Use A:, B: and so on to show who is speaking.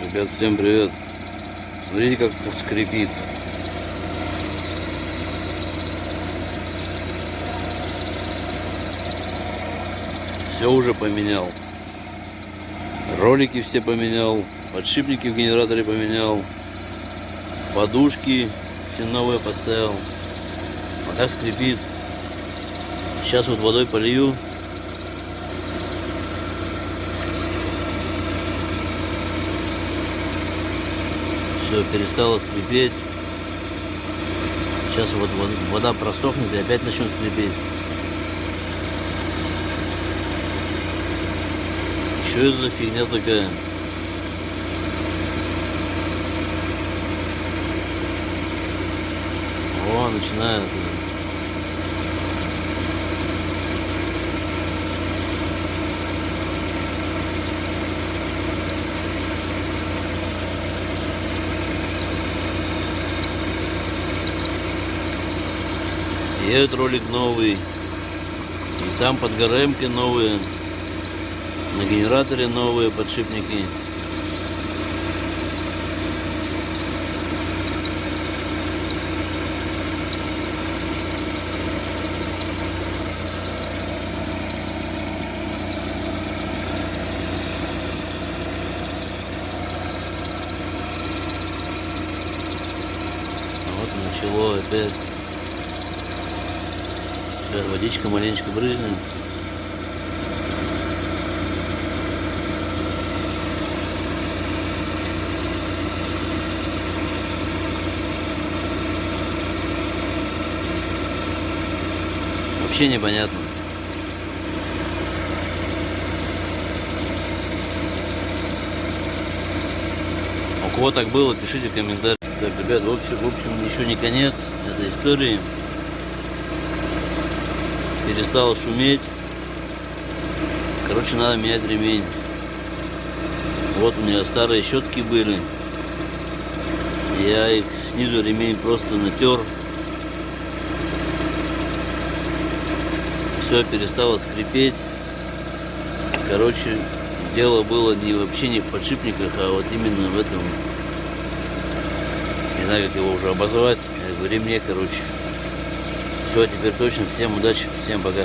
A: Ребят, всем привет. Смотрите, как скрипит. Все уже поменял. Ролики все поменял. Подшипники в генераторе поменял. Подушки все новые поставил. Пока скрипит. Сейчас вот водой полью. Все перестало скрипеть. Сейчас вот вода просохнет и опять начнет скрипеть. Что это за фигня такая? О, начинает. И этот ролик новый. И там под ГРМ-ки новые. На генераторе новые подшипники. Вот начало опять. Сейчас водичка маленечко брызнет. Вообще непонятно. У кого так было, пишите в комментариях. Так, ребят, в общем, еще не конец этой истории. Перестал шуметь. Короче, надо менять ремень. Вот у меня старые щетки были. Я их снизу ремень просто натер. Все перестало скрипеть. Короче, дело было вообще не в подшипниках, а вот именно в этом. Не знаю, как его уже обозвать. В ремне, короче. Все, теперь точно. Всем удачи, всем пока.